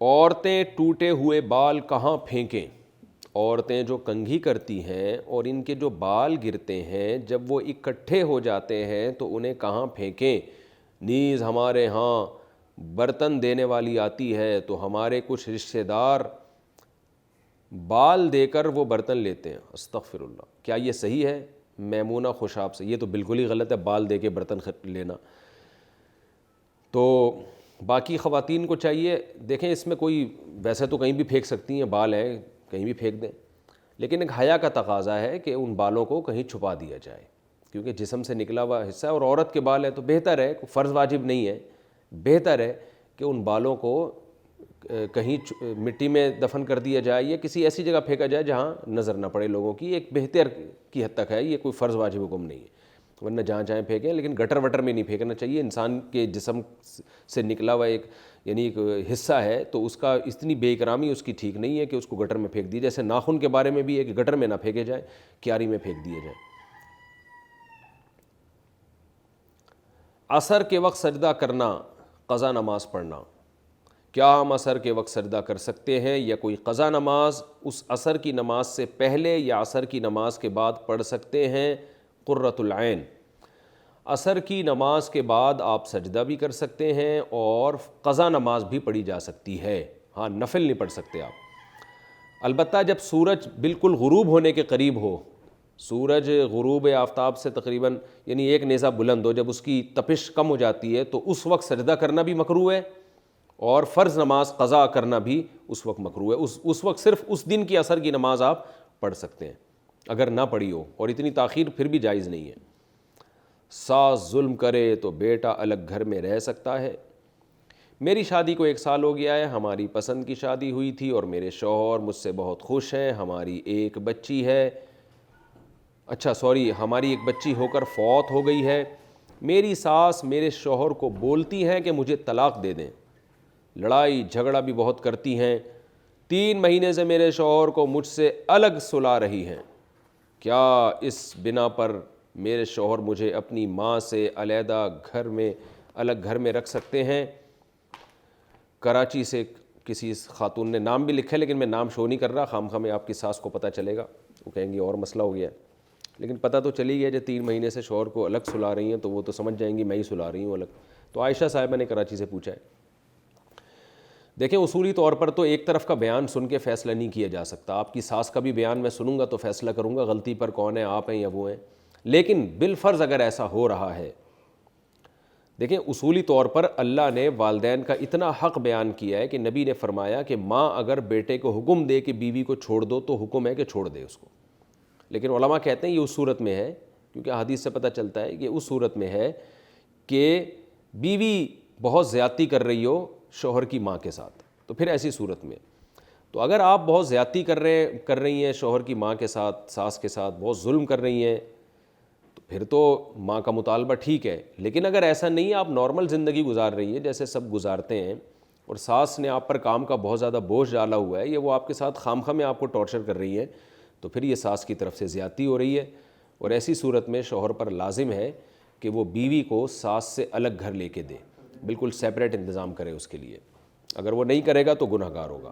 عورتیں ٹوٹے ہوئے بال کہاں پھینکیں؟ عورتیں جو کنگھی کرتی ہیں اور ان کے جو بال گرتے ہیں جب وہ اکٹھے ہو جاتے ہیں تو انہیں کہاں پھینکیں؟ نیز ہمارے ہاں برتن دینے والی آتی ہے تو ہمارے کچھ رشتہ دار بال دے کر وہ برتن لیتے ہیں۔ استغفر اللہ، کیا یہ صحیح ہے؟ میمونہ خوشاب سے، یہ تو بالکل ہی غلط ہے، بال دے کے برتن لینا۔ تو باقی خواتین کو چاہیے، دیکھیں اس میں کوئی، ویسے تو کہیں بھی پھینک سکتی ہیں، بال ہیں کہیں بھی پھینک دیں، لیکن ایک حیا کا تقاضا ہے کہ ان بالوں کو کہیں چھپا دیا جائے، کیونکہ جسم سے نکلا ہوا حصہ ہے اور عورت کے بال ہیں تو بہتر ہے، فرض واجب نہیں ہے، بہتر ہے کہ ان بالوں کو کہیں مٹی میں دفن کر دیا جائے یا کسی ایسی جگہ پھینکا جائے جہاں نظر نہ پڑے لوگوں کی، ایک بہتر کی حد تک ہے، یہ کوئی فرض واجب حکم نہیں ہے، ورنہ جہاں چاہیں پھینکیں، لیکن گٹر وٹر میں نہیں پھینکنا چاہیے۔ انسان کے جسم سے نکلا ہوا ایک یعنی ایک حصہ ہے تو اس کا اتنی بے اکرامی اس کی ٹھیک نہیں ہے کہ اس کو گٹر میں پھینک دی، جیسے ناخن کے بارے میں بھی ہے کہ گٹر میں نہ پھینکے جائیں، کیاری میں پھینک دیے جائیں۔ عصر کے وقت سجدہ کرنا، قضا نماز پڑھنا، کیا ہم عصر کے وقت سجدہ کر سکتے ہیں یا کوئی قضا نماز اس عصر کی نماز سے پہلے یا عصر کی نماز کے بعد پڑھ سکتے ہیں؟ قرۃ العین، عصر کی نماز کے بعد آپ سجدہ بھی کر سکتے ہیں اور قضا نماز بھی پڑھی جا سکتی ہے، ہاں نفل نہیں پڑھ سکتے آپ، البتہ جب سورج بالکل غروب ہونے کے قریب ہو، سورج غروب آفتاب سے تقریباً یعنی ایک نیزہ بلند ہو، جب اس کی تپش کم ہو جاتی ہے تو اس وقت سجدہ کرنا بھی مکروہ ہے اور فرض نماز قضا کرنا بھی اس وقت مکروہ ہے۔ اس وقت صرف اس دن کی عصر کی نماز آپ پڑھ سکتے ہیں اگر نہ پڑھی ہو، اور اتنی تاخیر پھر بھی جائز نہیں ہے۔ ساس ظلم کرے تو بیٹا الگ گھر میں رہ سکتا ہے؟ میری شادی کو 1 سال ہو گیا ہے، ہماری پسند کی شادی ہوئی تھی اور میرے شوہر مجھ سے بہت خوش ہیں، ہماری ایک بچی ہے، ہماری ایک بچی ہو کر فوت ہو گئی ہے۔ میری ساس میرے شوہر کو بولتی ہیں کہ مجھے طلاق دے دیں، لڑائی جھگڑا بھی بہت کرتی ہیں، 3 مہینے سے میرے شوہر کو مجھ سے الگ سلا رہی ہیں، کیا اس بنا پر میرے شوہر مجھے اپنی ماں سے علیحدہ الگ گھر میں رکھ سکتے ہیں؟ کراچی سے کسی خاتون نے نام بھی لکھا ہے لیکن میں نام شو نہیں کر رہا، خواہ میں آپ کی ساس کو پتہ چلے گا وہ کہیں گی اور مسئلہ ہو گیا ہے، لیکن پتہ تو چلی گیا جو 3 مہینے سے شوہر کو الگ سلا رہی ہیں تو وہ تو سمجھ جائیں گی میں ہی سلا رہی ہوں الگ۔ تو عائشہ صاحبہ نے کراچی سے پوچھا ہے۔ دیکھیں اصولی طور پر تو ایک طرف کا بیان سن کے فیصلہ نہیں کیا جا سکتا، آپ کی ساس کا بھی بیان میں سنوں گا تو فیصلہ کروں گا غلطی پر کون ہے، آپ ہیں یا وہ ہیں، لیکن بالفرض اگر ایسا ہو رہا ہے، دیکھیں اصولی طور پر اللہ نے والدین کا اتنا حق بیان کیا ہے کہ نبی نے فرمایا کہ ماں اگر بیٹے کو حکم دے کہ بیوی کو چھوڑ دو تو حکم ہے کہ چھوڑ دے اس کو، لیکن علماء کہتے ہیں یہ اس صورت میں ہے، کیونکہ حدیث سے پتہ چلتا ہے کہ اس صورت میں ہے کہ بیوی بہت زیادتی کر رہی ہو شوہر کی ماں کے ساتھ، تو پھر ایسی صورت میں تو اگر آپ بہت زیادتی کر رہی ہیں شوہر کی ماں کے ساتھ، ساس کے ساتھ بہت ظلم کر رہی ہیں، تو پھر تو ماں کا مطالبہ ٹھیک ہے، لیکن اگر ایسا نہیں، آپ نارمل زندگی گزار رہی ہیں جیسے سب گزارتے ہیں اور ساس نے آپ پر کام کا بہت زیادہ بوجھ ڈالا ہوا ہے یا وہ آپ کے ساتھ خامخواہ میں آپ کو ٹارچر کر رہی ہیں، تو پھر یہ ساس کی طرف سے زیادتی ہو رہی ہے، اور ایسی صورت میں شوہر پر لازم ہے کہ وہ بیوی کو ساس سے الگ گھر لے کے دے، بالکل سیپریٹ انتظام کرے اس کے لیے، اگر وہ نہیں کرے گا تو گنہگار ہوگا۔